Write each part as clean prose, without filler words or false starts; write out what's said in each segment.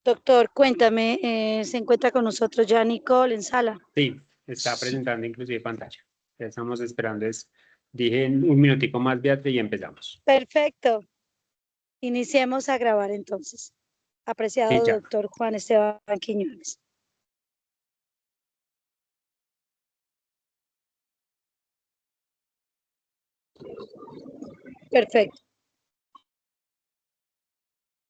Doctor, cuéntame, ¿se encuentra con nosotros ya Nicole en sala? Sí, está presentando inclusive pantalla. Ya estamos esperando, dije un minutico más, Beatriz, y empezamos. Perfecto. Iniciemos a grabar entonces. Sí, Apreciado ya. doctor Juan Esteban Quiñones. Perfecto.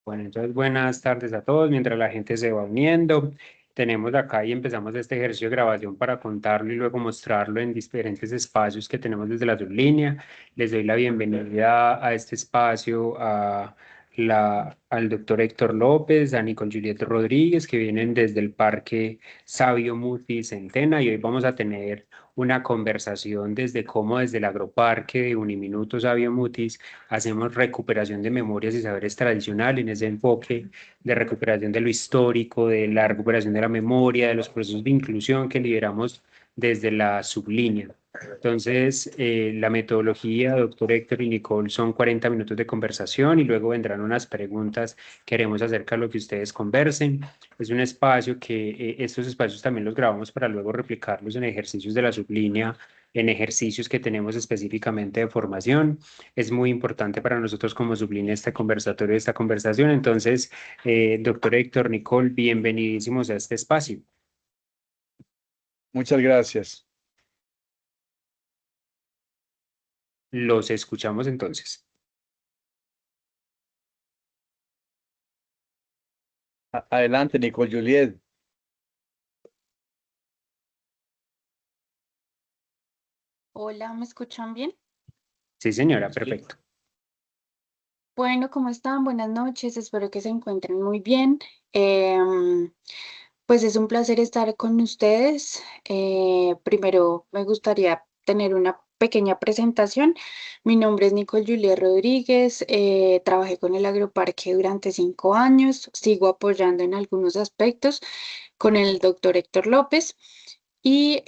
Bueno, entonces buenas tardes a todos. Mientras la gente se va uniendo, tenemos acá y empezamos este ejercicio de grabación para contarlo y luego mostrarlo en diferentes espacios que tenemos desde la sublínea. Les doy la bienvenida a este espacio al doctor Héctor López, a Nicole Juliet Rodríguez, que vienen desde el Parque Sabio Muti Centena, y hoy vamos a tener una conversación desde cómo desde el agroparque de Uniminuto Sabio Mutis hacemos recuperación de memorias y saberes tradicionales en ese enfoque de recuperación de lo histórico, de la recuperación de la memoria, de los procesos de inclusión que lideramos desde la sublínea. Entonces, la metodología, doctor Héctor y Nicole, son 40 minutos de conversación y luego vendrán unas preguntas que haremos acerca de lo que ustedes conversen. Es un espacio que estos espacios también los grabamos para luego replicarlos en ejercicios de la sublínea, en ejercicios que tenemos específicamente de formación. Es muy importante para nosotros como sublínea este conversatorio, esta conversación. Entonces, doctor Héctor, Nicole, bienvenidísimos a este espacio. Muchas gracias. Los escuchamos entonces. Adelante, Nicole Juliet. Hola, ¿me escuchan bien? Sí, señora, perfecto. Bueno, ¿cómo están? Buenas noches, espero que se encuentren muy bien. Em, pues es un placer estar con ustedes. Primero me gustaría tener una pequeña presentación. Mi nombre es Nicole Juliet Rodríguez, trabajé con el Agroparque durante 5 años, sigo apoyando en algunos aspectos con el doctor Héctor López y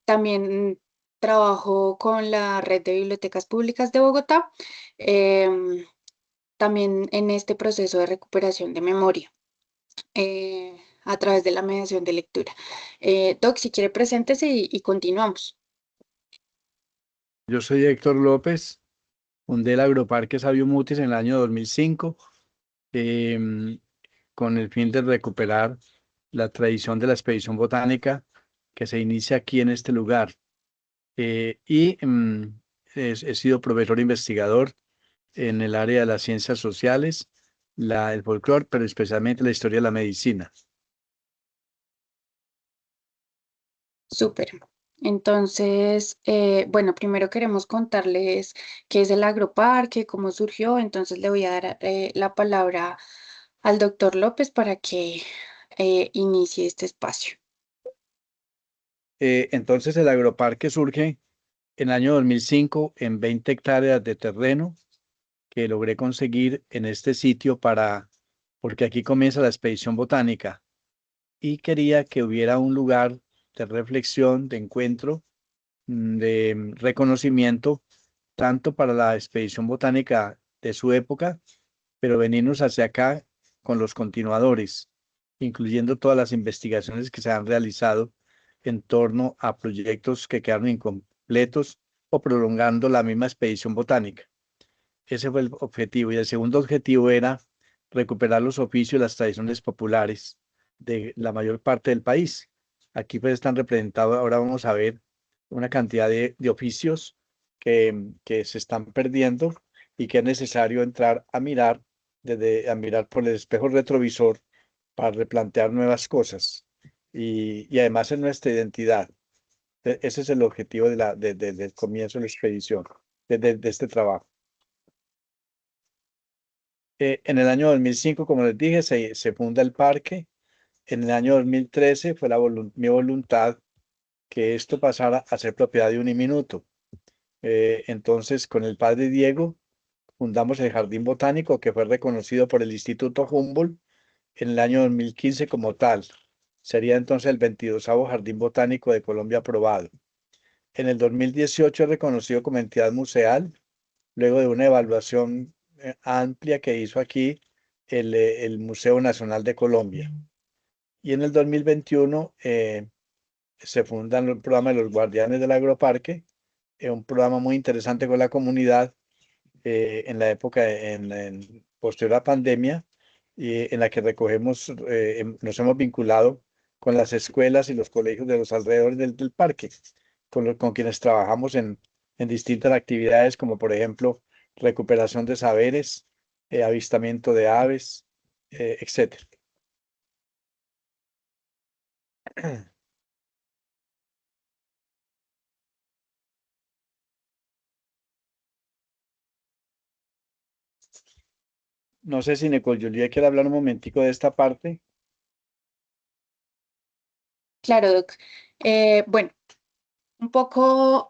también trabajo con la Red de Bibliotecas Públicas de Bogotá, em, también en este proceso de recuperación de memoria a través de la mediación de lectura. Doc, si quiere, preséntese y continuamos. Yo soy Héctor López, fundé el Agroparque Sabio Mutis en el año 2005 em, con el fin de recuperar la tradición de la expedición botánica que se inicia aquí en este lugar. He sido profesor investigador en el área de las ciencias sociales, el folclore, pero especialmente la historia de la medicina. Súper. Entonces, bueno, primero queremos contarles qué es el agroparque, cómo surgió. Entonces le voy a dar la palabra al doctor López para que inicie este espacio. Entonces el agroparque surge en el año 2005 en 20 hectáreas de terreno que logré conseguir en este sitio porque aquí comienza la expedición botánica y quería que hubiera un lugar de reflexión, de encuentro, de reconocimiento, tanto para la expedición botánica de su época, pero venirnos hacia acá con los continuadores, incluyendo todas las investigaciones que se han realizado en torno a proyectos que quedaron incompletos o prolongando la misma expedición botánica. Ese fue el objetivo. Y el segundo objetivo era recuperar los oficios y las tradiciones populares de la mayor parte del país. Aquí pues están representados, ahora vamos a ver una cantidad de oficios que se están perdiendo y que es necesario entrar a mirar por el espejo retrovisor para replantear nuevas cosas. Y además es nuestra identidad. Ese es el objetivo del comienzo de la expedición, de este trabajo. En el año 2005, como les dije, se funda el parque. En el año 2013 fue mi voluntad que esto pasara a ser propiedad de Uniminuto. Entonces, con el padre Diego, fundamos el Jardín Botánico, que fue reconocido por el Instituto Humboldt en el año 2015 como tal. Sería entonces el 22º Jardín Botánico de Colombia aprobado. En el 2018 es reconocido como entidad museal, luego de una evaluación amplia que hizo aquí el Museo Nacional de Colombia. Y en el 2021 se funda el programa de los Guardianes del Agroparque, un programa muy interesante con la comunidad en la época posterior a la pandemia, en la que recogemos, nos hemos vinculado con las escuelas y los colegios de los alrededores del parque, con quienes trabajamos en distintas actividades, como por ejemplo recuperación de saberes, avistamiento de aves, etcétera. No sé si Nicole Julia quiere hablar un momentico de esta parte. Claro, Doc. Bueno, un poco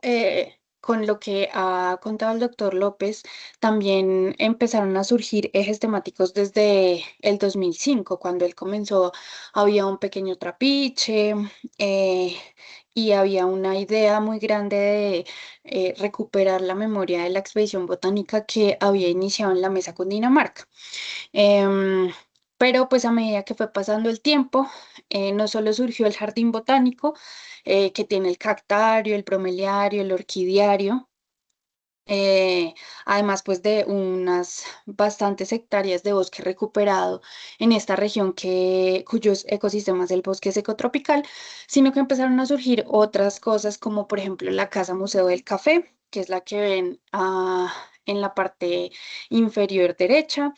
con lo que ha contado el doctor López, también empezaron a surgir ejes temáticos desde el 2005, cuando él comenzó, había un pequeño trapiche eh, y había una idea muy grande de recuperar la memoria de la expedición botánica que había iniciado en la mesa Cundinamarca. Em, pero pues a medida que fue pasando el tiempo, no solo surgió el jardín botánico, que tiene el cactario, el bromeliario, el orquidiario, eh, además pues de unas bastantes hectáreas de bosque recuperado en esta región cuyos ecosistemas del bosque es ecotropical, sino que empezaron a surgir otras cosas como por ejemplo la Casa Museo del Café, que es la que ven en la parte inferior derecha,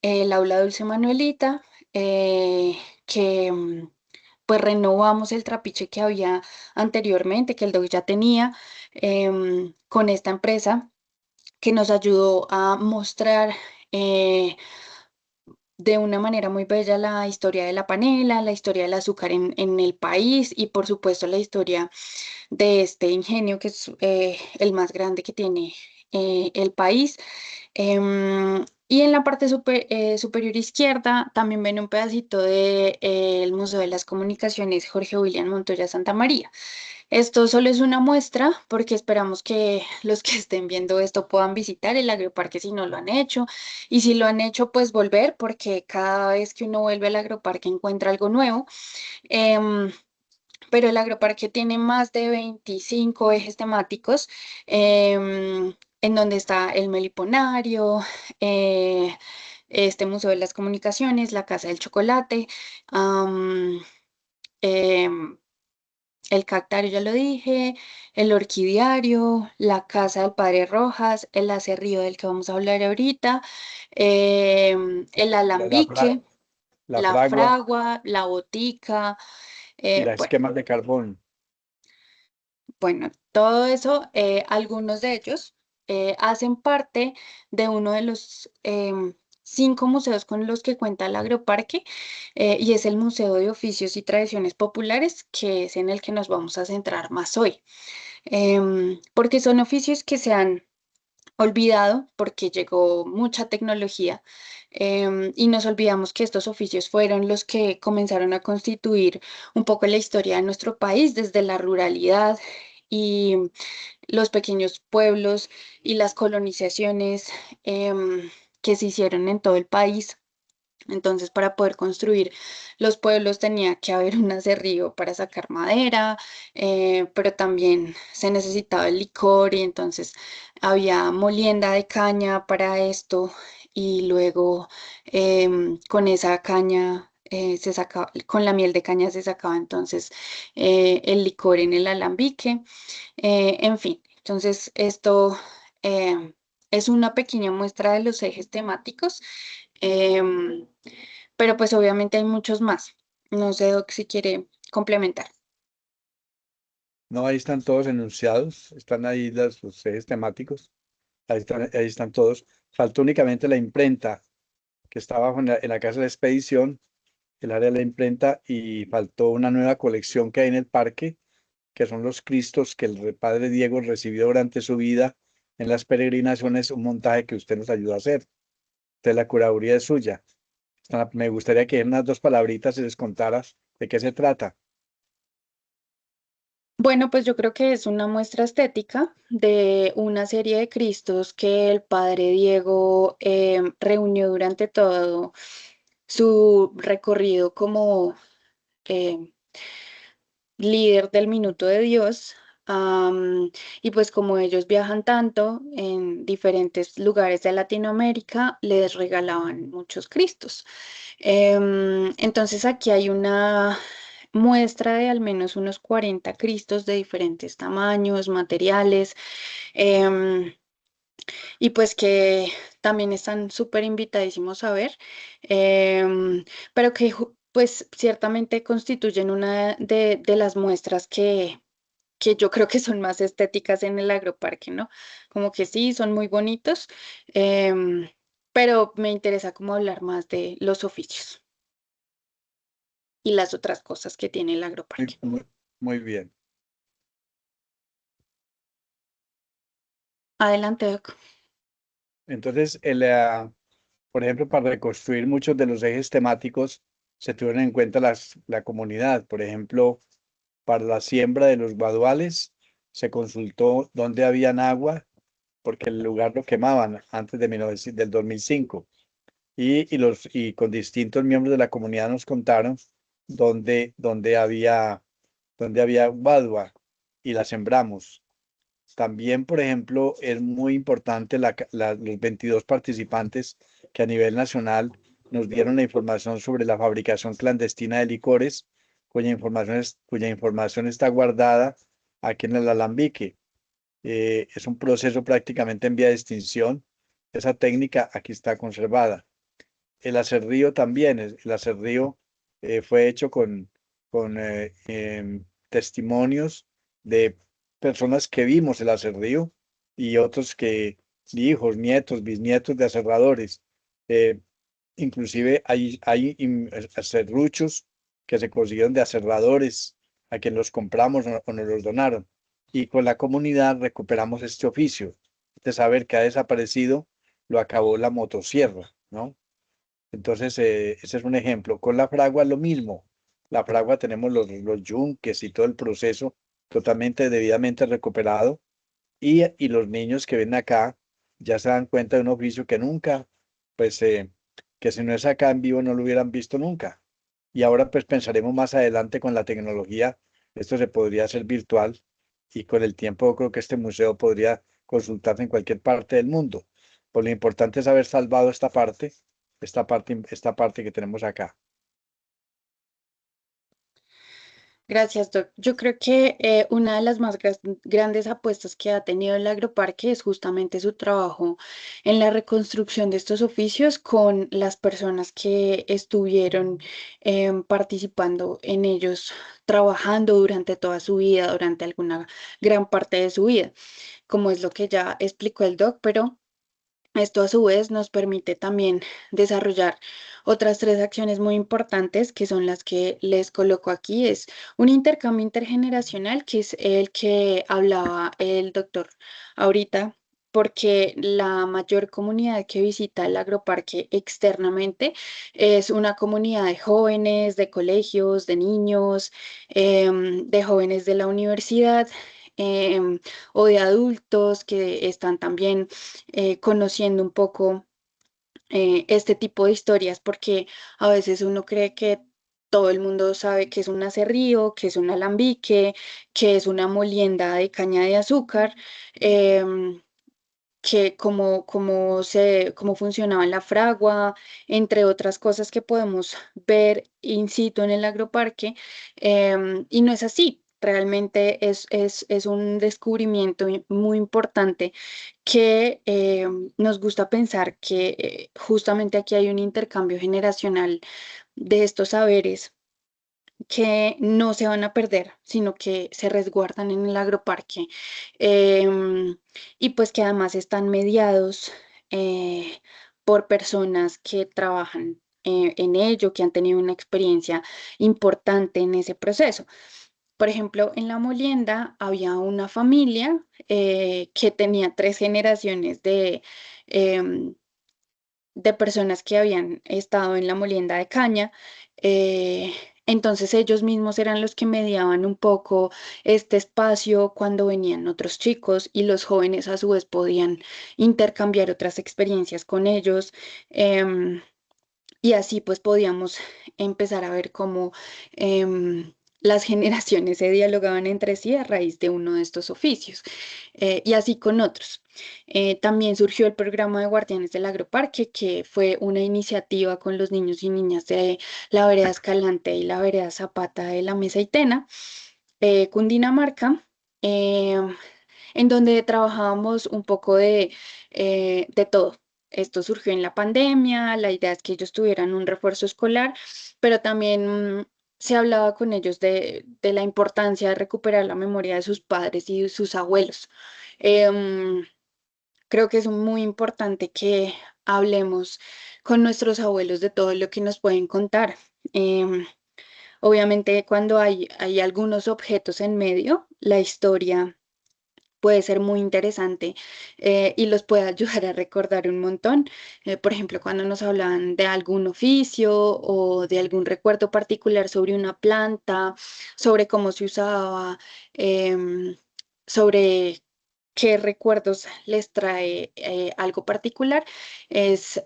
el aula Dulce Manuelita, que pues renovamos el trapiche que había anteriormente, que el DOC ya tenía, con esta empresa que nos ayudó a mostrar de una manera muy bella la historia de la panela, la historia del azúcar en el país y por supuesto la historia de este ingenio que es el más grande que tiene el país. Y en la parte superior izquierda también ven un pedacito del Museo de las Comunicaciones Jorge William Montoya Santa María. Esto solo es una muestra porque esperamos que los que estén viendo esto puedan visitar el agroparque si no lo han hecho y si lo han hecho pues volver porque cada vez que uno vuelve al agroparque encuentra algo nuevo. Em, pero el agroparque tiene más de 25 ejes temáticos, en donde está el meliponario, este Museo de las Comunicaciones, la Casa del Chocolate, am, em, el cactario, ya lo dije, el orquidiario, la Casa del Padre Rojas, el acerrío del que vamos a hablar ahorita, el La, la, fra- alambique, la la fragua fragua, la botica. y las Bueno, esquemas de carbón. Bueno, todo eso, algunos de ellos hacen parte de uno de los 5 museos con los que cuenta el agroparque, y es el Museo de Oficios y Tradiciones Populares, que es en el que nos vamos a centrar más hoy. Porque son oficios que se han olvidado porque llegó mucha tecnología, y nos olvidamos que estos oficios fueron los que comenzaron a constituir un poco la historia de nuestro país desde la ruralidad y los pequeños pueblos y las colonizaciones que se hicieron en todo el país. Entonces, para poder construir los pueblos tenía que haber un aserrío para sacar madera, pero también se necesitaba el licor y entonces había molienda de caña para esto y luego con esa caña se sacaba, con la miel de caña se sacaba entonces el licor en el alambique, en fin. Entonces, esto es una pequeña muestra de los ejes temáticos. em, pero pues obviamente hay muchos más. No sé, Doc, si quiere complementar. No, ahí están todos enunciados, están ahí los ejes temáticos, ahí están todos. Faltó únicamente la imprenta, que está abajo en la casa de la expedición, el área de la imprenta, y faltó una nueva colección que hay en el parque, que son los Cristos que el padre Diego recibió durante su vida en las peregrinaciones, un montaje que usted nos ayudó a hacer. Entonces la curaduría es suya. Me gustaría que en unas 2 palabritas se les contaras de qué se trata. Bueno, pues yo creo que es una muestra estética de una serie de Cristos que el padre Diego reunió durante todo su recorrido como eh, líder del Minuto de Dios. Y pues como ellos viajan tanto en diferentes lugares de Latinoamérica, les regalaban muchos Cristos. Entonces aquí hay una muestra de al menos unos 40 Cristos de diferentes tamaños, materiales, em, y pues que también están súper invitadísimos a ver, pero que pues ciertamente constituyen una de las muestras que yo creo que son más estéticas en el agroparque, ¿no? Como que sí, son muy bonitos, em, pero me interesa como hablar más de los oficios y las otras cosas que tiene el Muy, agroparque. muy, muy bien. Adelante, Doc. Entonces, por ejemplo, para reconstruir muchos de los ejes temáticos, se tuvieron en cuenta la comunidad. Por ejemplo, para la siembra de los guaduales, se consultó dónde habían agua, porque el lugar lo quemaban antes de del 2005. Y con distintos miembros de la comunidad nos contaron dónde, dónde había guadua y la sembramos. También, por ejemplo, es muy importante los 22 participantes que a nivel nacional nos dieron la información sobre la fabricación clandestina de licores, cuya información está guardada aquí en el Alambique. Es un proceso prácticamente en vía de extinción. Esa técnica aquí está conservada. El aserrío también, el aserrío fue hecho con testimonios de personas que vimos el aserrío y otros hijos, nietos, bisnietos de aserradores. Eh, Inclusive hay aserruchos que se consiguieron de aserradores a quien los compramos o nos los donaron. Y con la comunidad recuperamos este oficio. De saber que ha desaparecido, lo acabó la motosierra, ¿no? Entonces, ese es un ejemplo. Con la fragua lo mismo. La fragua tenemos los yunques y todo el proceso totalmente debidamente recuperado. Y los niños que ven acá ya se dan cuenta de un oficio que nunca, pues, que si no es acá en vivo no lo hubieran visto nunca. Y ahora pues pensaremos más adelante con la tecnología, esto se podría hacer virtual y con el tiempo yo creo que este museo podría consultarse en cualquier parte del mundo. Pues lo importante es haber salvado esta parte que tenemos acá. Gracias, Doc. Yo creo que una de las más grandes apuestas que ha tenido el agroparque es justamente su trabajo en la reconstrucción de estos oficios con las personas que estuvieron participando en ellos, trabajando durante toda su vida, durante alguna gran parte de su vida, como es lo que ya explicó el Doc, pero esto a su vez nos permite también desarrollar otras tres acciones muy importantes que son las que les coloco aquí. Es un intercambio intergeneracional, que es el que hablaba el doctor ahorita, porque la mayor comunidad que visita el agroparque externamente es una comunidad de jóvenes, de colegios, de niños, de jóvenes de la universidad. O de adultos que están también conociendo un poco este tipo de historias, porque a veces uno cree que todo el mundo sabe que es un aserrío, que es un alambique, que es una molienda de caña de azúcar, que cómo funcionaba la fragua, entre otras cosas que podemos ver in situ en el agroparque, y no es así. Realmente es un descubrimiento muy importante que nos gusta pensar que justamente aquí hay un intercambio generacional de estos saberes que no se van a perder, sino que se resguardan en el agroparque, em, y pues que además están mediados por personas que trabajan en ello, que han tenido una experiencia importante en ese proceso. Por ejemplo, en la molienda había una familia que tenía tres generaciones em, de personas que habían estado en la molienda de caña. eh, Entonces ellos mismos eran los que mediaban un poco este espacio cuando venían otros chicos y los jóvenes a su vez podían intercambiar otras experiencias con ellos. em, y así pues podíamos empezar a ver cómo las generaciones se dialogaban entre sí a raíz de uno de estos oficios, y así con otros. También surgió el programa de Guardianes del Agroparque, que fue una iniciativa con los niños y niñas de la vereda Escalante y la vereda Zapata de la Mesa y Tena, Cundinamarca, em, en donde trabajábamos un poco de todo. Esto surgió en la pandemia, la idea es que ellos tuvieran un refuerzo escolar, pero también se hablaba con ellos de la importancia de recuperar la memoria de sus padres y de sus abuelos. Em, Creo que es muy importante que hablemos con nuestros abuelos de todo lo que nos pueden contar. Em, Obviamente, cuando hay algunos objetos en medio, la historia puede ser muy interesante, y los puede ayudar a recordar un montón. Por ejemplo, cuando nos hablan de algún oficio o de algún recuerdo particular sobre una planta, sobre cómo se usaba, em, sobre qué recuerdos les trae algo particular, es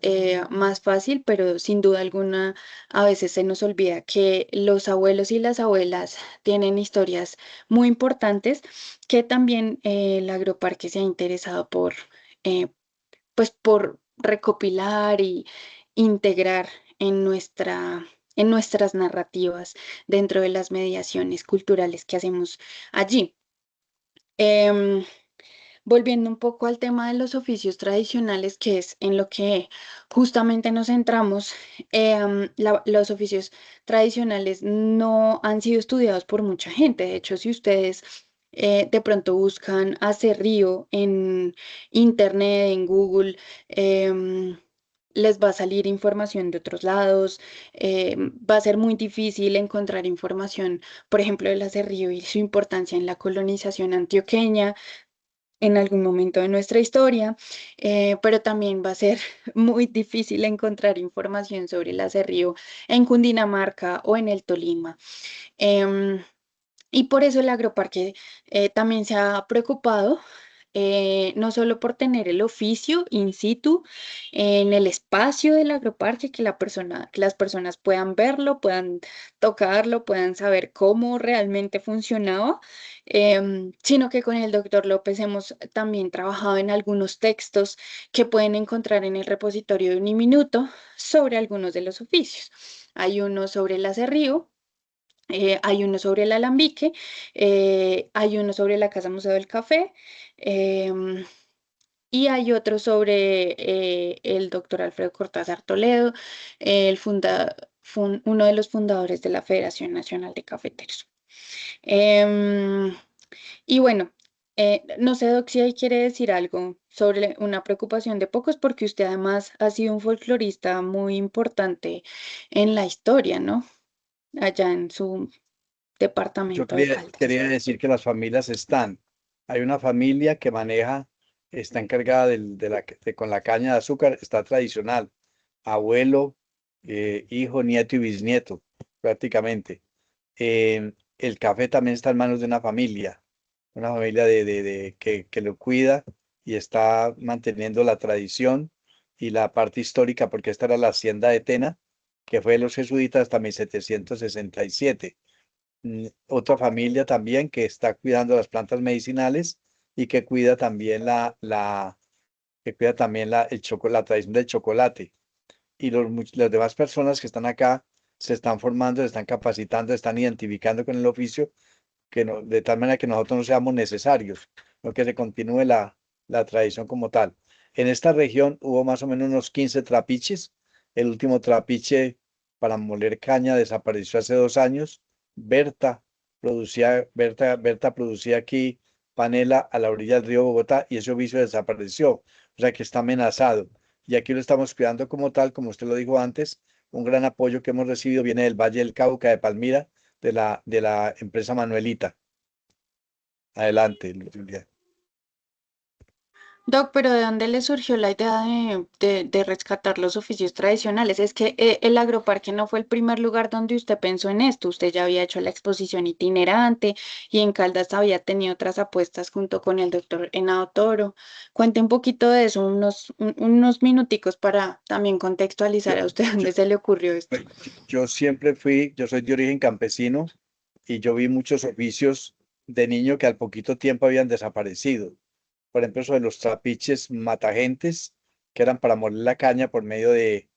más fácil, pero sin duda alguna a veces se nos olvida que los abuelos y las abuelas tienen historias muy importantes, que también el agroparque se ha interesado eh, pues por recopilar y integrar en en nuestras narrativas dentro de las mediaciones culturales que hacemos allí. Em, Volviendo un poco al tema de los oficios tradicionales, que es en lo que justamente nos centramos, los oficios tradicionales no han sido estudiados por mucha gente. De hecho, si ustedes de pronto buscan acerrío en internet, en Google, les va a salir información de otros lados. Va a ser muy difícil encontrar información, por ejemplo, del acerrío y su importancia en la colonización antioqueña en algún momento de nuestra historia, pero también va a ser muy difícil encontrar información sobre el acerrío en Cundinamarca o en el Tolima. Em, y por eso el agroparque también se ha preocupado, no solo por tener el oficio in situ en el espacio del agroparque, que las personas puedan verlo, puedan tocarlo, puedan saber cómo realmente funcionaba, sino que con el doctor López hemos también trabajado en algunos textos que pueden encontrar en el repositorio de Uniminuto sobre algunos de los oficios. Hay uno sobre el acerrío, hay uno sobre el alambique, hay uno sobre la Casa Museo del Café, em, y hay otro sobre el doctor Alfredo Cortázar Toledo, uno de los fundadores de la Federación Nacional de Cafeteros. Em, y bueno, no sé, Doc, si ahí quiere decir algo sobre una preocupación de pocos, porque usted además ha sido un folclorista muy importante en la historia, ¿no? Allá en su Yo departamento de Caldas. quería decir que las familias están. Hay una familia que maneja, está encargada con la caña de azúcar, está tradicional. Abuelo, hijo, nieto y bisnieto, prácticamente. El café también está en manos de una familia que lo cuida y está manteniendo la tradición y la parte histórica, porque esta era la hacienda de Tena, que fue de los jesuitas hasta 1767. Otra familia también que está cuidando las plantas medicinales y que cuida también que cuida también la tradición del chocolate. Y las demás personas que están acá se están formando, se están capacitando, se están identificando con el oficio, de tal manera que nosotros no seamos necesarios, no que se continúe la tradición como tal. En esta región hubo más o menos unos 15 trapiches. El último trapiche para moler caña desapareció hace 2 años. Berta producía aquí panela a la orilla del río Bogotá y ese oficio desapareció, o sea que está amenazado. Y aquí lo estamos cuidando como tal, como usted lo dijo antes. Un gran apoyo que hemos recibido viene del Valle del Cauca, de Palmira, de la empresa Manuelita. Adelante, Julia. Doc, pero ¿de dónde le surgió la idea de rescatar los oficios tradicionales? Es que el agroparque no fue el primer lugar donde usted pensó en esto. Usted ya había hecho la exposición itinerante y en Caldas había tenido otras apuestas junto con el doctor Henao Toro. Cuente un poquito de eso, unos minuticos para también contextualizar Yo, a usted yo, dónde se le ocurrió esto. pues, yo yo soy de origen campesino y yo vi muchos oficios de niño que al poquito tiempo habían desaparecido. Por ejemplo, eso de los trapiches matagentes, que eran para moler la caña por medio de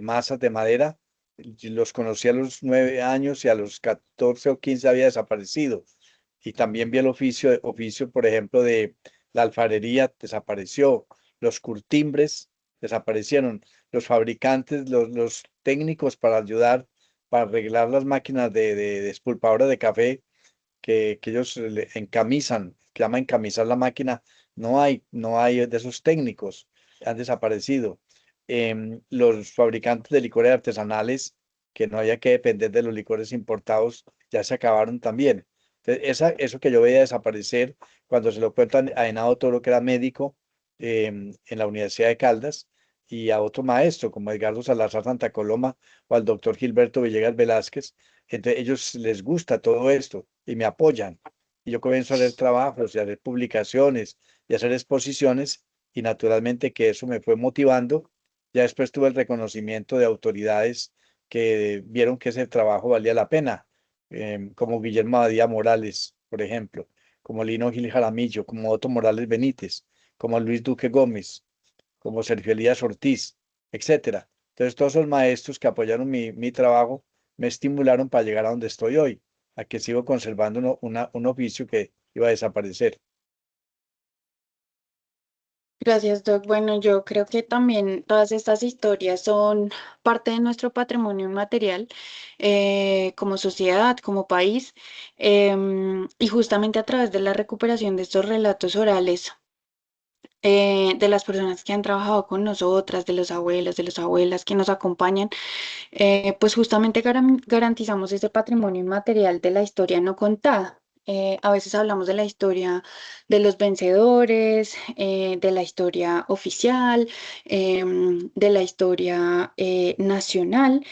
masas de madera. Yo los conocí a los 9 años y a los 14 o 15 había desaparecido. Y también vi el oficio, por ejemplo, de la alfarería, desapareció. Los curtimbres desaparecieron. Los fabricantes, los técnicos para ayudar, para arreglar las máquinas de despulpadora de café, que ellos encamisan, que llama encamisar la máquina, no hay de esos técnicos, han desaparecido. Los fabricantes de licores artesanales, que no haya que depender de los licores importados, ya se acabaron también. Entonces, eso que yo veía desaparecer cuando se lo cuentan a Henao Toro, que era médico en la Universidad de Caldas, y a otro maestro como Edgardo Salazar Santa Coloma o al doctor Gilberto Villegas Velázquez. Entonces, ellos les gusta todo esto y me apoyan. Y yo comienzo a hacer trabajos y a hacer publicaciones y a hacer exposiciones y naturalmente que eso me fue motivando. Ya después tuve el reconocimiento de autoridades que vieron que ese trabajo valía la pena, como Guillermo Abadía Morales, por ejemplo, como Lino Gil Jaramillo, como Otto Morales Benítez, como Luis Duque Gómez, como Sergio Elías Ortiz, etcétera. Entonces, todos esos maestros que apoyaron mi trabajo me estimularon para llegar a donde estoy hoy, a que sigo conservando un oficio que iba a desaparecer. Gracias, Doc. Bueno, yo creo que también todas estas historias son parte de nuestro patrimonio inmaterial como sociedad, como país, y justamente a través de la recuperación de estos relatos orales de las personas que han trabajado con nosotras, de los abuelos, de las abuelas que nos acompañan, pues justamente garantizamos ese patrimonio inmaterial de la historia no contada. A veces hablamos de la historia de los vencedores, de la historia oficial, de la historia nacional,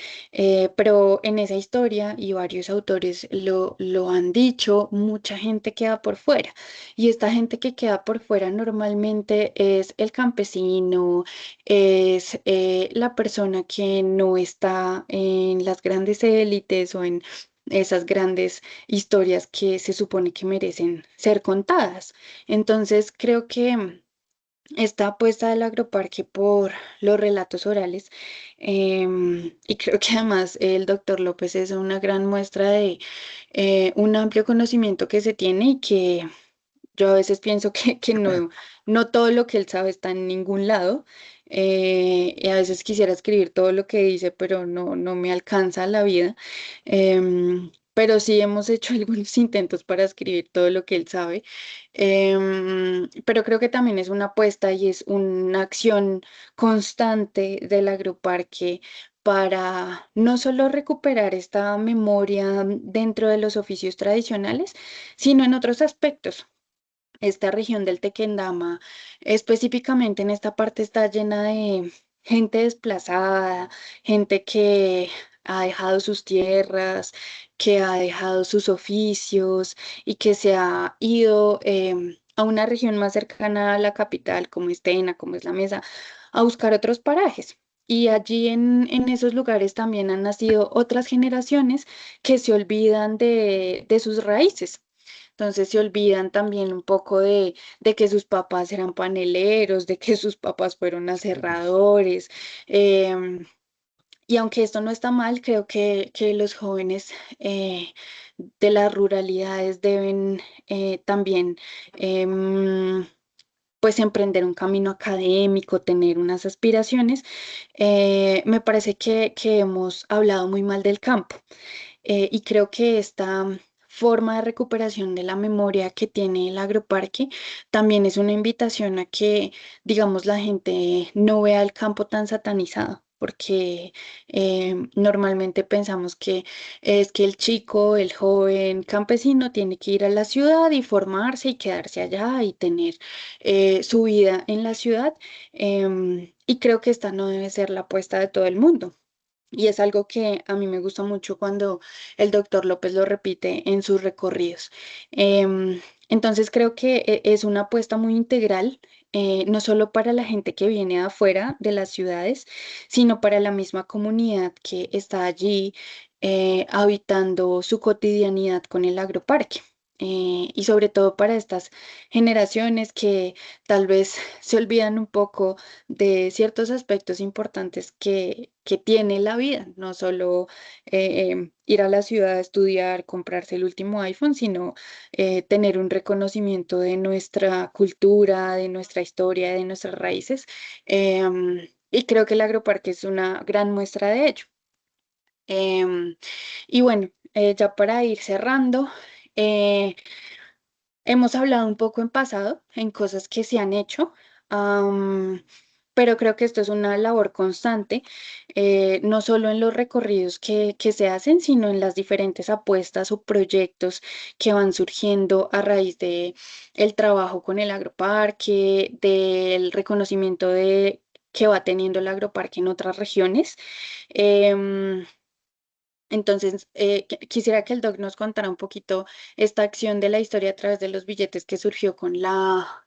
pero en esa historia, y varios autores lo han dicho, mucha gente queda por fuera. Y esta gente que queda por fuera normalmente es el campesino, es la persona que no está en las grandes élites o en esas grandes historias que se supone que merecen ser contadas. Entonces, creo que esta apuesta del agroparque por los relatos orales, y creo que además el doctor López es una gran muestra de un amplio conocimiento que se tiene y que yo a veces pienso que no todo lo que él sabe está en ningún lado. Y a veces quisiera escribir todo lo que dice, pero no me alcanza la vida. Pero sí hemos hecho algunos intentos para escribir todo lo que él sabe. Pero creo que también es una apuesta y es una acción constante del agroparque para no solo recuperar esta memoria dentro de los oficios tradicionales, sino en otros aspectos. Esta región del Tequendama, específicamente en esta parte, está llena de gente desplazada, gente que ha dejado sus tierras, que ha dejado sus oficios y que se ha ido a una región más cercana a la capital, como es Tena, como es La Mesa, a buscar otros parajes. Y allí en esos lugares también han nacido otras generaciones que se olvidan de sus raíces. Entonces se olvidan también un poco de que sus papás eran paneleros, de que sus papás fueron aserradores. em, y aunque esto no está mal, creo que los jóvenes de las ruralidades deben también pues emprender un camino académico, tener unas aspiraciones. Me parece que hemos hablado muy mal del campo. Y creo que esta forma de recuperación de la memoria que tiene el agroparque también es una invitación a que, digamos, la gente no vea el campo tan satanizado. porque normalmente pensamos que es que el chico, el joven campesino tiene que ir a la ciudad y formarse y quedarse allá y tener su vida en la ciudad. Y creo que esta no debe ser la apuesta de todo el mundo. Y es algo que a mí me gusta mucho cuando el doctor López lo repite en sus recorridos. Entonces creo que es una apuesta muy integral, no solo para la gente que viene de afuera de las ciudades, sino para la misma comunidad que está allí habitando su cotidianidad con el agroparque. Y sobre todo para estas generaciones que tal vez se olvidan un poco de ciertos aspectos importantes que tiene la vida, no solo ir a la ciudad a estudiar, comprarse el último iPhone, sino tener un reconocimiento de nuestra cultura, de nuestra historia, de nuestras raíces. Y creo que el agroparque es una gran muestra de ello. Em, y bueno, ya para ir cerrando, eh, hemos hablado un poco en pasado, en cosas que se han hecho, am, pero creo que esto es una labor constante, no solo en los recorridos que se hacen, sino en las diferentes apuestas o proyectos que van surgiendo a raíz de el trabajo con el agroparque, del reconocimiento que va teniendo el agroparque en otras regiones. Em, entonces, quisiera que el doc nos contara un poquito esta acción de la historia a través de los billetes que surgió con la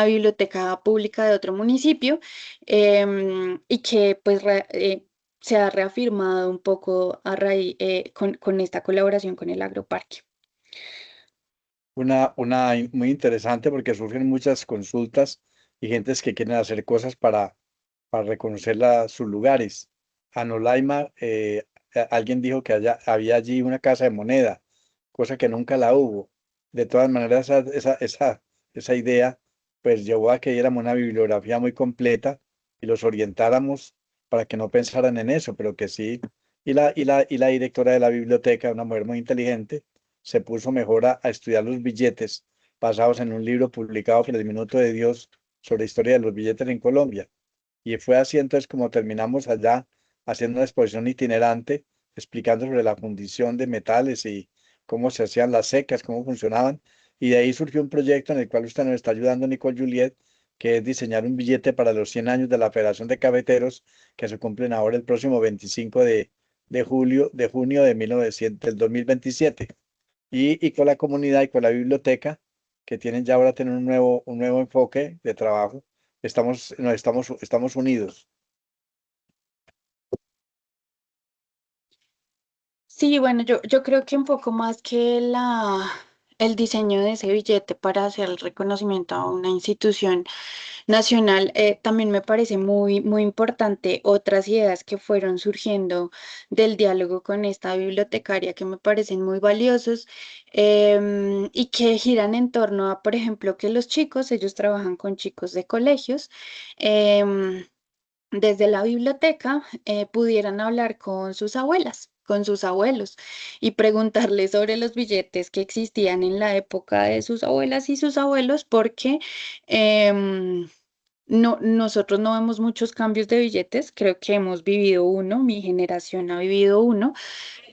biblioteca pública de otro municipio, y que pues se ha reafirmado un poco a raíz con esta colaboración con el agroparque. Muy interesante porque surgen muchas consultas y gentes que quieren hacer cosas para reconocer sus lugares. Anolaima, alguien dijo que había allí una casa de moneda, cosa que nunca la hubo. De todas maneras, esa idea pues llevó a que diéramos una bibliografía muy completa y los orientáramos para que no pensaran en eso, pero que sí. Y la directora de la biblioteca, una mujer muy inteligente, se puso mejor a estudiar los billetes basados en un libro publicado por el Minuto de Dios sobre la historia de los billetes en Colombia. Y fue así entonces como terminamos allá haciendo una exposición itinerante, explicando sobre la fundición de metales y cómo se hacían las secas, cómo funcionaban. Y de ahí surgió un proyecto en el cual usted nos está ayudando, Nicole Juliet, que es diseñar un billete para los 100 años de la Federación de Cafeteros, que se cumplen ahora el próximo 25 de junio de 2027. Y con la comunidad y con la biblioteca, que tienen ya ahora tienen un nuevo enfoque de trabajo, estamos unidos. Sí, bueno, yo creo que un poco más que el diseño de ese billete para hacer el reconocimiento a una institución nacional, también me parece muy, muy importante otras ideas que fueron surgiendo del diálogo con esta bibliotecaria que me parecen muy valiosos, y que giran en torno a, por ejemplo, que los chicos, ellos trabajan con chicos de colegios, em, desde la biblioteca pudieran hablar con sus abuelas, con sus abuelos y preguntarles sobre los billetes que existían en la época de sus abuelas y sus abuelos, porque em, no, nosotros no vemos muchos cambios de billetes, creo que hemos vivido uno, mi generación ha vivido uno,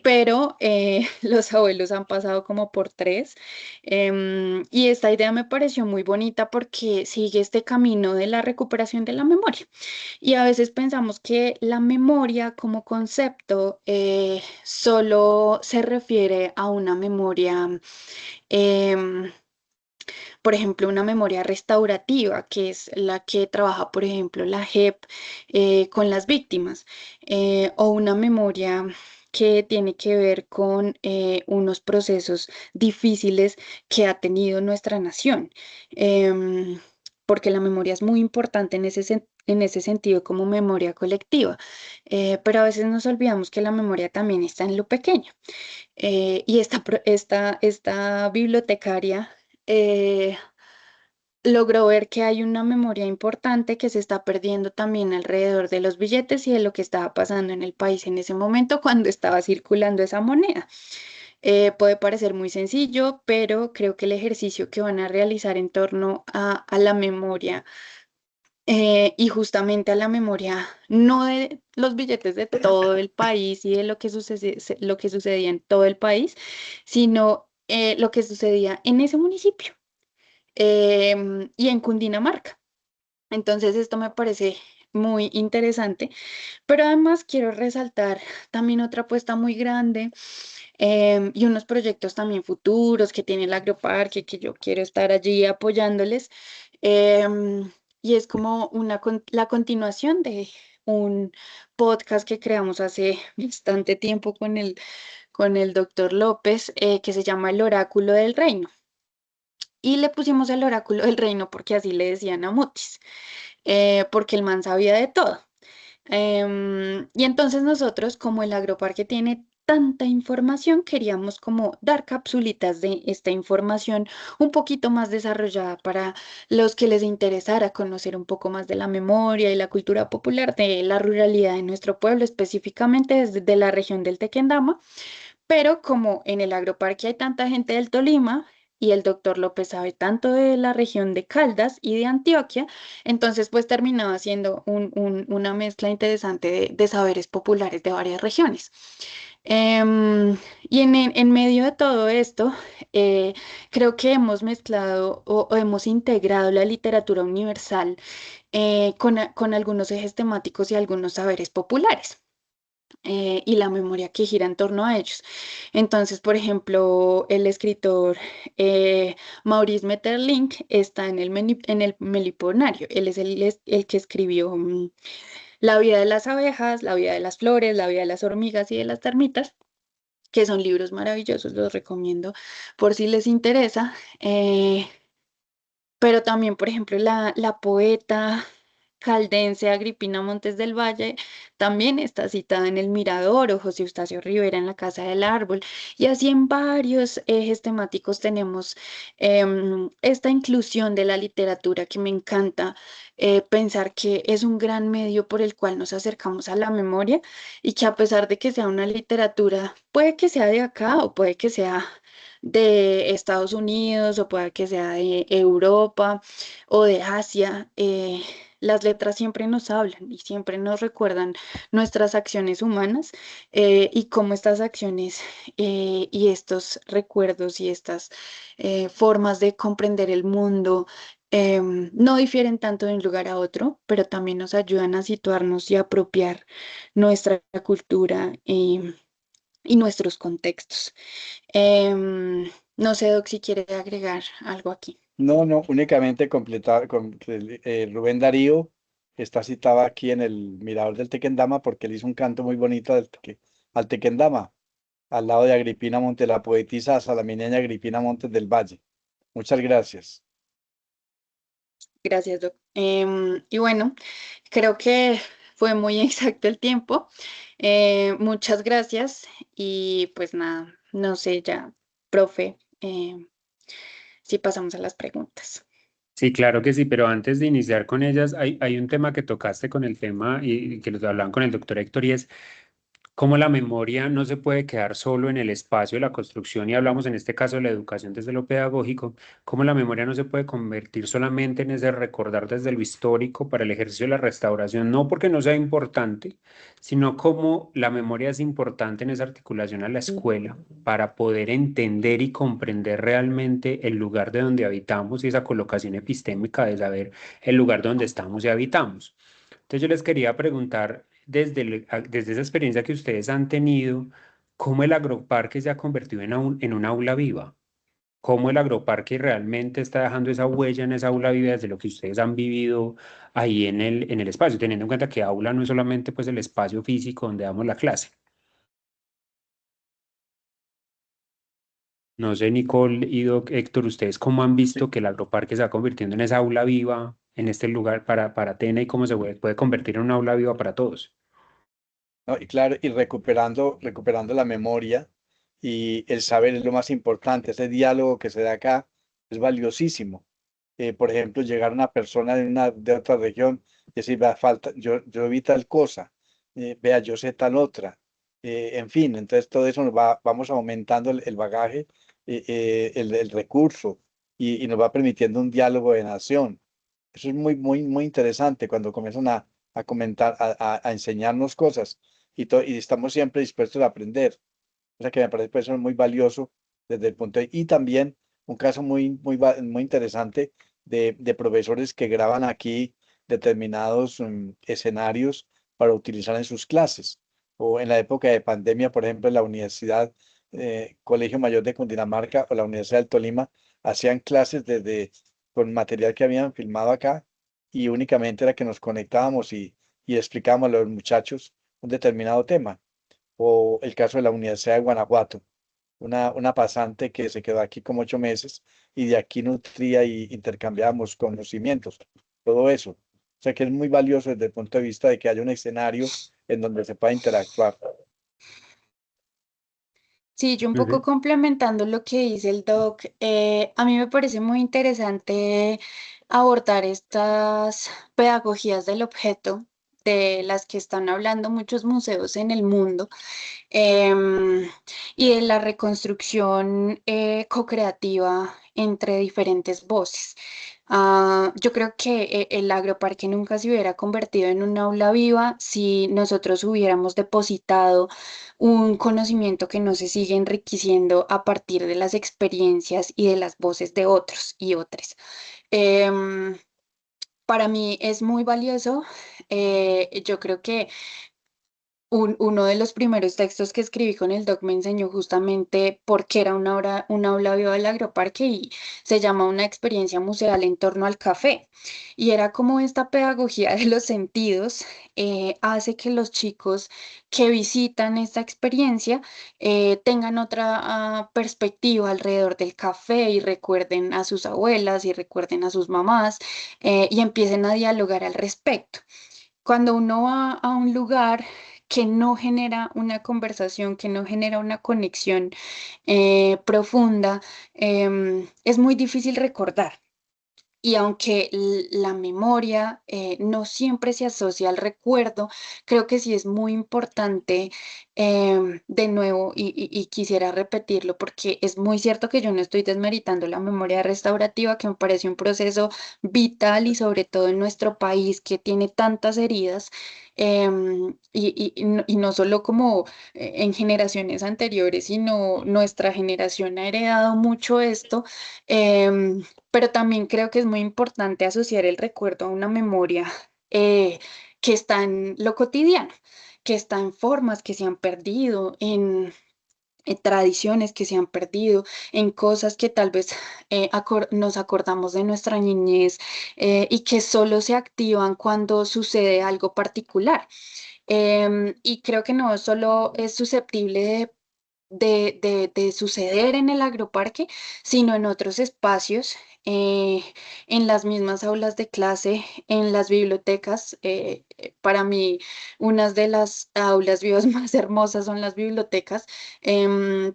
pero los abuelos han pasado como por tres. Y esta idea me pareció muy bonita porque sigue este camino de la recuperación de la memoria. Y a veces pensamos que la memoria como concepto solo se refiere a una memoria, em, por ejemplo, una memoria restaurativa, que es la que trabaja, por ejemplo, la JEP con las víctimas, o una memoria que tiene que ver con unos procesos difíciles que ha tenido nuestra nación. Porque la memoria es muy importante en ese sentido como memoria colectiva. Pero a veces nos olvidamos que la memoria también está en lo pequeño. Y esta bibliotecaria logró ver que hay una memoria importante que se está perdiendo también alrededor de los billetes y de lo que estaba pasando en el país en ese momento cuando estaba circulando esa moneda. Puede parecer muy sencillo, pero creo que el ejercicio que van a realizar en torno a la memoria y justamente a la memoria, no de los billetes de todo el país y de lo que sucedía en todo el país, sino lo que sucedía en ese municipio y en Cundinamarca. Entonces, esto me parece muy interesante, pero además quiero resaltar también otra apuesta muy grande y unos proyectos también futuros que tiene el Agroparque, que yo quiero estar allí apoyándoles. em, y es como la continuación de un podcast que creamos hace bastante tiempo con el doctor López, que se llama El Oráculo del Reino. Y le pusimos el Oráculo del Reino porque así le decían a Mutis, porque el man sabía de todo. Y entonces nosotros, como el Agroparque tiene tanta información, queríamos como dar capsulitas de esta información un poquito más desarrollada para los que les interesara conocer un poco más de la memoria y la cultura popular de la ruralidad de nuestro pueblo, específicamente desde la región del Tequendama. Pero como en el Agroparque hay tanta gente del Tolima y el doctor López sabe tanto de la región de Caldas y de Antioquia, entonces pues terminaba siendo una mezcla interesante de saberes populares de varias regiones. Y en medio de todo esto, eh, creo que hemos mezclado o hemos integrado la literatura universal con algunos ejes temáticos y algunos saberes populares y la memoria que gira en torno a ellos. Entonces, por ejemplo, el escritor Maurice Maeterlinck está en el Meliponario. Él es el que escribió La vida de las abejas, La vida de las flores, La vida de las hormigas y de las termitas, que son libros maravillosos, los recomiendo por si les interesa. Pero también, por ejemplo, la poeta caldense Agripina Montes del Valle también está citada en El Mirador, o José Eustacio Rivera en La Casa del Árbol. Y así en varios ejes temáticos tenemos esta inclusión de la literatura que me encanta pensar que es un gran medio por el cual nos acercamos a la memoria y que a pesar de que sea una literatura, puede que sea de acá o puede que sea de Estados Unidos o pueda que sea de Europa o de Asia, las letras siempre nos hablan y siempre nos recuerdan nuestras acciones humanas y cómo estas acciones y estos recuerdos y estas formas de comprender el mundo no difieren tanto de un lugar a otro, pero también nos ayudan a situarnos y apropiar nuestra cultura y nuestros contextos. No sé, Doc, si quiere agregar algo aquí. No, no, únicamente completar con Rubén Darío está citado aquí en el Mirador del Tequendama porque él hizo un canto muy bonito al Tequendama, al lado de Agripina Montes, la poetisa salamineña Agripina Montes del Valle. Muchas gracias. Gracias, Doc. Y bueno, creo que fue muy exacto el tiempo. Muchas gracias y pues nada, no sé ya, profe, si pasamos a las preguntas. Sí, claro que sí, pero antes de iniciar con ellas, hay un tema que tocaste con el tema y que los hablaban con el doctor Héctor y es cómo la memoria no se puede quedar solo en el espacio de la construcción y hablamos en este caso de la educación desde lo pedagógico, cómo la memoria no se puede convertir solamente en ese recordar desde lo histórico para el ejercicio de la restauración, no porque no sea importante, sino cómo la memoria es importante en esa articulación a la escuela para poder entender y comprender realmente el lugar de donde habitamos y esa colocación epistémica de saber el lugar donde estamos y habitamos. Entonces yo les quería preguntar desde esa experiencia que ustedes han tenido, ¿cómo el agroparque se ha convertido en un aula viva? ¿Cómo el agroparque realmente está dejando esa huella en esa aula viva desde lo que ustedes han vivido ahí en el espacio, teniendo en cuenta que aula no es solamente pues el espacio físico donde damos la clase? No sé, Nicole y Doc, Héctor, ¿ustedes cómo han visto que el agroparque se va convirtiendo en esa aula viva en este lugar para Atena y cómo se puede convertir en una aula viva para todos? ¿No? Y claro, y recuperando la memoria y el saber es lo más importante. Ese diálogo que se da acá es valiosísimo. Por ejemplo, llegar a una persona de otra región y decir, vea, falta, yo vi tal cosa, vea, yo sé tal otra. En fin, entonces todo eso vamos aumentando el bagaje, el recurso y nos va permitiendo un diálogo de nación. Eso es muy interesante cuando comienzan a comentar, a enseñarnos cosas y estamos siempre dispuestos a aprender. O sea que me parece pues, eso muy valioso desde el punto y también un caso muy interesante de profesores que graban aquí determinados escenarios para utilizar en sus clases. O en la época de pandemia, por ejemplo, en la Universidad Colegio Mayor de Cundinamarca o la Universidad del Tolima hacían clases con material que habían filmado acá y únicamente era que nos conectábamos y explicábamos a los muchachos un determinado tema. O el caso de la Universidad de Guanajuato, una pasante que se quedó aquí como 8 meses y de aquí nutría y intercambiábamos conocimientos, todo eso. O sea que es muy valioso desde el punto de vista de que haya un escenario en donde se pueda interactuar. Sí, yo un poco Ujú. complementando lo que dice el doc, a mí me parece muy interesante abordar estas pedagogías del objeto de las que están hablando muchos museos en el mundo, em, y de la reconstrucción co-creativa entre diferentes voces. Yo creo que el agroparque nunca se hubiera convertido en un aula viva si nosotros hubiéramos depositado un conocimiento que no se sigue enriqueciendo a partir de las experiencias y de las voces de otros y otras. Em, para mí es muy valioso. Yo creo que uno de los primeros textos que escribí con el doc me enseñó justamente por qué era una aula viva del agroparque y se llama Una experiencia museal en torno al café. Y era como esta pedagogía de los sentidos hace que los chicos que visitan esta experiencia tengan otra perspectiva alrededor del café y recuerden a sus abuelas y recuerden a sus mamás y empiecen a dialogar al respecto. Cuando uno va a un lugar que no genera una conversación, que no genera una conexión profunda, es muy difícil recordar. Y aunque la memoria no siempre se asocia al recuerdo, creo que sí es muy importante, de nuevo, y quisiera repetirlo porque es muy cierto que yo no estoy desmeritando la memoria restaurativa, que me parece un proceso vital y sobre todo en nuestro país que tiene tantas heridas, y no solo como en generaciones anteriores, sino nuestra generación ha heredado mucho esto. Pero también creo que es muy importante asociar el recuerdo a una memoria eh, que está en lo cotidiano, que está en formas que se han perdido, en tradiciones que se han perdido, en cosas que tal vez nos acordamos de nuestra niñez y que solo se activan cuando sucede algo particular. Y creo que no solo es susceptible de suceder en el agroparque, sino en otros espacios, eh, en las mismas aulas de clase, en las bibliotecas. Para mí, unas de las aulas vivas más hermosas son las bibliotecas,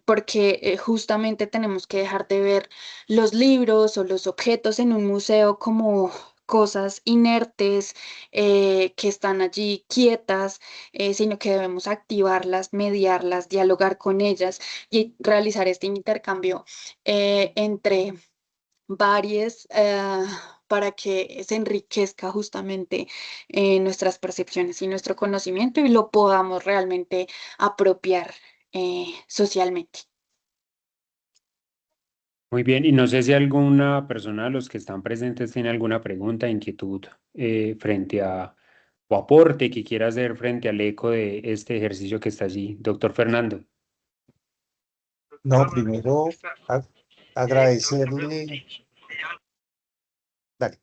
porque justamente tenemos que dejar de ver los libros o los objetos en un museo como cosas inertes que están allí quietas, sino que debemos activarlas, mediarlas, dialogar con ellas y realizar este intercambio entre varias para que se enriquezca justamente nuestras percepciones y nuestro conocimiento y lo podamos realmente apropiar socialmente. Muy bien, y no sé si alguna persona de los que están presentes tiene alguna pregunta, inquietud frente a o aporte que quiera hacer frente al eco de este ejercicio que está allí. Doctor Fernando. No, primero a- agradecerle. Dale,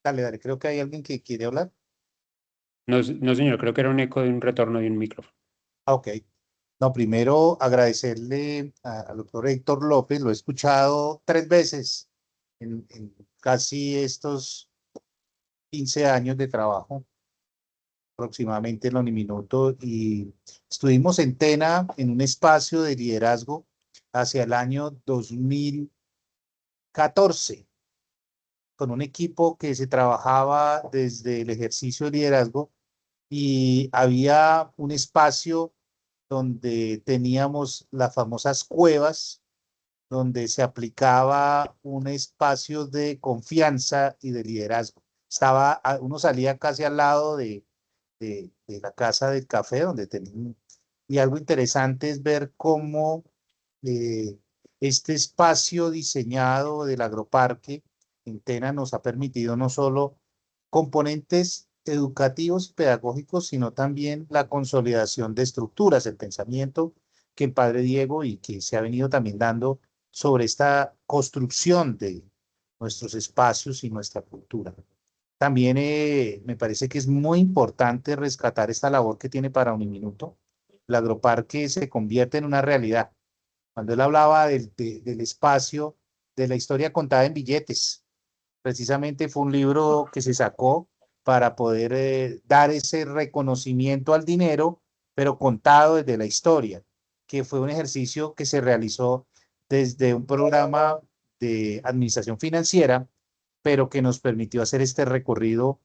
dale. Creo que hay alguien que quiere hablar. No, no, señor, creo que era un eco de un retorno de un micrófono. Ok. No, primero agradecerle al doctor Héctor López. Lo he escuchado 3 veces en casi estos 15 años de trabajo, aproximadamente en la Uniminuto. Y estuvimos en Tena en un espacio de liderazgo hacia el año 2014 con un equipo que se trabajaba desde el ejercicio de liderazgo y había un espacio donde teníamos las famosas cuevas, donde se aplicaba un espacio de confianza y de liderazgo. uno salía casi al lado de la casa del café donde tenían, y algo interesante es ver cómo eh, este espacio diseñado del agroparque en Tena nos ha permitido no solo componentes educativos y pedagógicos, sino también la consolidación de estructuras, el pensamiento que el padre Diego y que se ha venido también dando sobre esta construcción de nuestros espacios y nuestra cultura. También me parece que es muy importante rescatar esta labor que tiene para Uniminuto. El agroparque se convierte en una realidad. Cuando él hablaba del espacio, de la historia contada en billetes, precisamente fue un libro que se sacó para poder dar ese reconocimiento al dinero, pero contado desde la historia, que fue un ejercicio que se realizó desde un programa de administración financiera, pero que nos permitió hacer este recorrido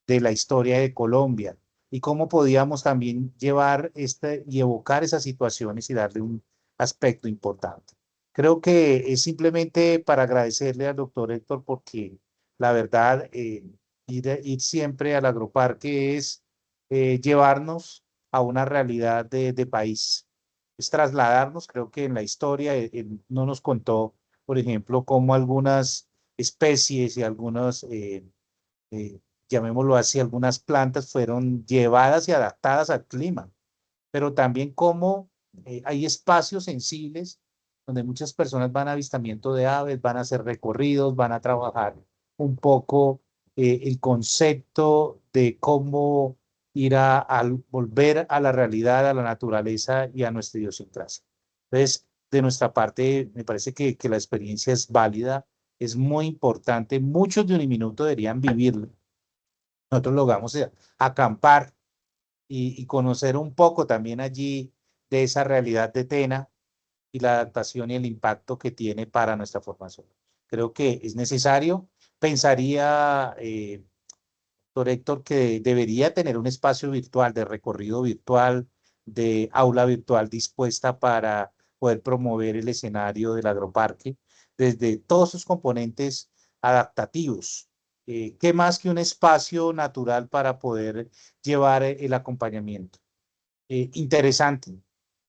de la historia de Colombia y cómo podíamos también llevar y evocar esas situaciones y darle un aspecto importante. Creo que es simplemente para agradecerle al doctor Héctor porque la verdad, ir siempre al agroparque es llevarnos a una realidad de país, es trasladarnos. Creo que en la historia no nos contó, por ejemplo, cómo algunas especies y algunas, llamémoslo así, algunas plantas fueron llevadas y adaptadas al clima, pero también cómo hay espacios sensibles donde muchas personas van a avistamiento de aves, van a hacer recorridos, van a trabajar un poco el concepto de cómo ir a volver a la realidad, a la naturaleza y a nuestra idiosincrasia. Entonces, de nuestra parte, me parece que la experiencia es válida, es muy importante. Muchos de Uniminuto deberían vivirlo. Nosotros logramos acampar y conocer un poco también allí de esa realidad de Tena y la adaptación y el impacto que tiene para nuestra formación. Creo que es necesario. Pensaría, doctor Héctor, que debería tener un espacio virtual, de recorrido virtual, de aula virtual dispuesta para poder promover el escenario del agroparque desde todos sus componentes adaptativos. ¿Qué más que un espacio natural para poder llevar el acompañamiento? Interesante,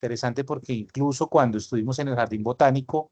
interesante porque incluso cuando estuvimos en el Jardín Botánico,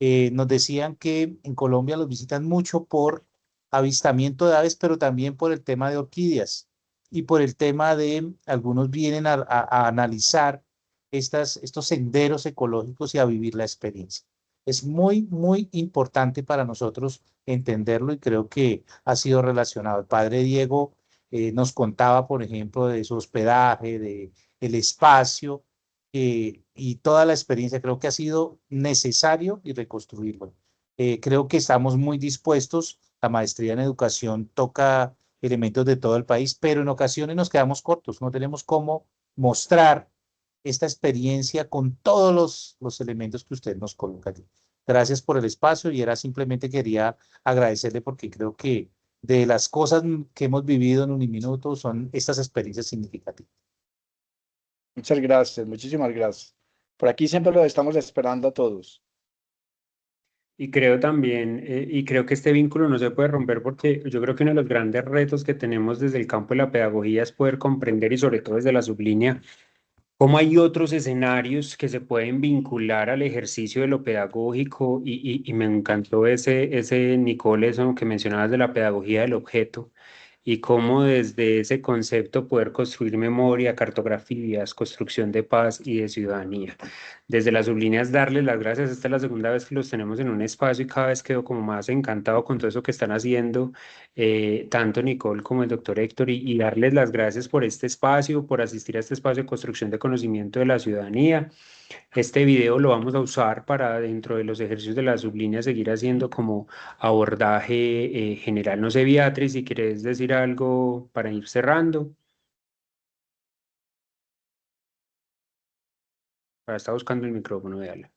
nos decían que en Colombia los visitan mucho por avistamiento de aves, pero también por el tema de orquídeas y por el tema de algunos vienen a analizar estos senderos ecológicos y a vivir la experiencia. Es muy, muy importante para nosotros entenderlo y creo que ha sido relacionado. El padre Diego nos contaba, por ejemplo, de su hospedaje, de el espacio y toda la experiencia. Creo que ha sido necesario y reconstruirlo. Creo que estamos muy dispuestos. La maestría en educación toca elementos de todo el país, pero en ocasiones nos quedamos cortos. No tenemos cómo mostrar esta experiencia con todos los elementos que usted nos coloca allí. Gracias por el espacio y era simplemente quería agradecerle porque creo que de las cosas que hemos vivido en Uniminuto son estas experiencias significativas. Muchas gracias, muchísimas gracias. Por aquí siempre los estamos esperando a todos. Y creo también, y creo que este vínculo no se puede romper porque yo creo que uno de los grandes retos que tenemos desde el campo de la pedagogía es poder comprender y sobre todo desde la sublínea cómo hay otros escenarios que se pueden vincular al ejercicio de lo pedagógico y me encantó ese Nicole, eso que mencionabas de la pedagogía del objeto y cómo desde ese concepto poder construir memoria, cartografías, construcción de paz y de ciudadanía. Desde las sublíneas darles las gracias. Esta es la segunda vez que los tenemos en un espacio y cada vez quedo como más encantado con todo eso que están haciendo, tanto Nicole como el doctor Héctor, y darles las gracias por este espacio, por asistir a este espacio de construcción de conocimiento de la ciudadanía. Este video lo vamos a usar para dentro de los ejercicios de la sublínea seguir haciendo como abordaje general. No sé, Beatriz, si quieres decir algo para ir cerrando. Está buscando el micrófono, véala.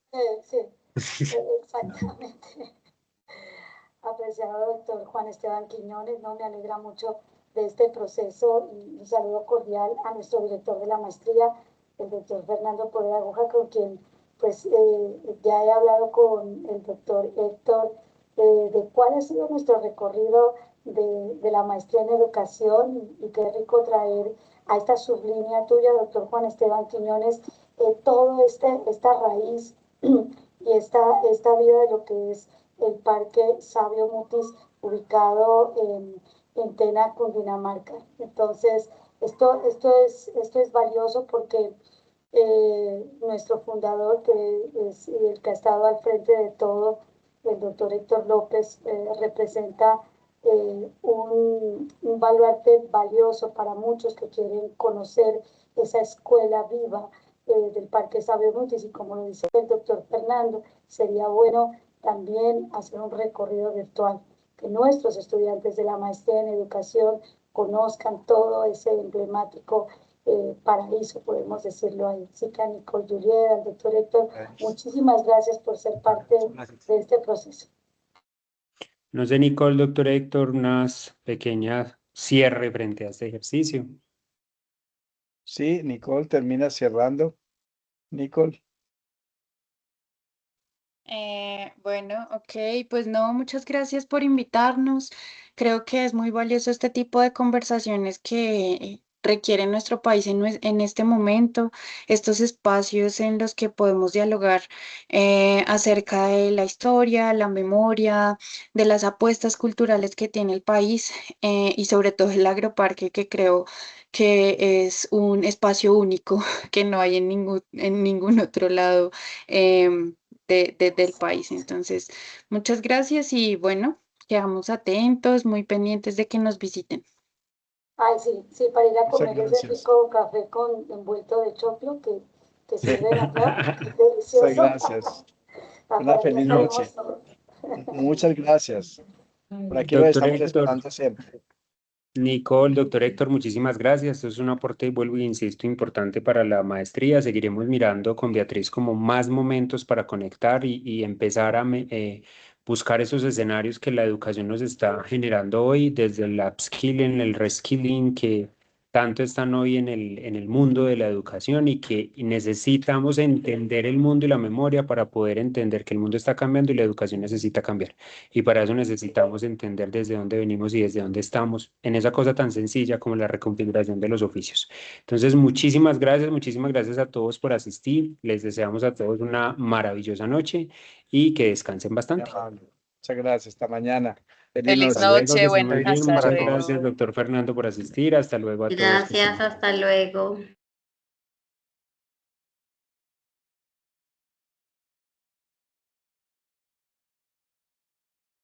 Sí, exactamente. Apreciado doctor Juan Esteban Quiñones, no me alegra mucho de este proceso y un saludo cordial a nuestro director de la maestría, el doctor Fernando Poré Aguja, con quien pues ya he hablado con el doctor Héctor de cuál ha sido nuestro recorrido de la maestría en educación y qué rico traer a esta sublínea tuya, doctor Juan Esteban Quiñones, todo esta raíz y esta vida de lo que es el Parque Sabio Mutis, ubicado en Tena, Cundinamarca. Entonces, esto es valioso porque nuestro fundador, que es el que ha estado al frente de todo, el doctor Héctor López, representa un baluarte valioso para muchos que quieren conocer esa escuela viva del Parque Sabio Mutis. Y como lo dice el doctor Fernando, sería bueno también hacer un recorrido virtual, que nuestros estudiantes de la maestría en educación conozcan todo ese emblemático paraíso, podemos decirlo ahí. Así que a Nicole Juliet, al doctor Héctor, muchísimas gracias por ser parte de este proceso. No sé, Nicole, doctor Héctor, unas pequeñas cierre frente a este ejercicio. Sí, Nicole termina cerrando. Nicole. Bueno, ok, pues no, muchas gracias por invitarnos. Creo que es muy valioso este tipo de conversaciones que requiere nuestro país en este momento, estos espacios en los que podemos dialogar acerca de la historia, la memoria, de las apuestas culturales que tiene el país y sobre todo el agroparque, que creo que es un espacio único que no hay en ningún otro lado. Del país. Entonces, muchas gracias y bueno, quedamos atentos, muy pendientes de que nos visiten. Ay, sí, sí, para ir a Muchas comer ese gracias. rico café con envuelto de choclo que sirven acá, Muchas delicioso. gracias. Una Para allá feliz noche. estaremos todos. Muchas gracias. Por aquí los Doctor estamos Héctor, esperando siempre. Nicole, doctor Héctor, muchísimas gracias. Esto es un aporte, vuelvo y insisto, importante para la maestría. Seguiremos mirando con Beatriz como más momentos para conectar y empezar a buscar esos escenarios que la educación nos está generando hoy, desde el upskilling, el reskilling, que tanto están hoy en el mundo de la educación y que necesitamos entender el mundo y la memoria para poder entender que el mundo está cambiando y la educación necesita cambiar. Y para eso necesitamos entender desde dónde venimos y desde dónde estamos, en esa cosa tan sencilla como la reconfiguración de los oficios. Entonces, muchísimas gracias a todos por asistir. Les deseamos a todos una maravillosa noche y que descansen bastante. Muchas gracias. Hasta mañana. Feliz Feliz Hasta noche. luego, noche, que estén muy bueno, bien. hasta Muchas luego. gracias, doctor Fernando, por asistir. Hasta luego a todos. Que estén Gracias, bien. hasta luego.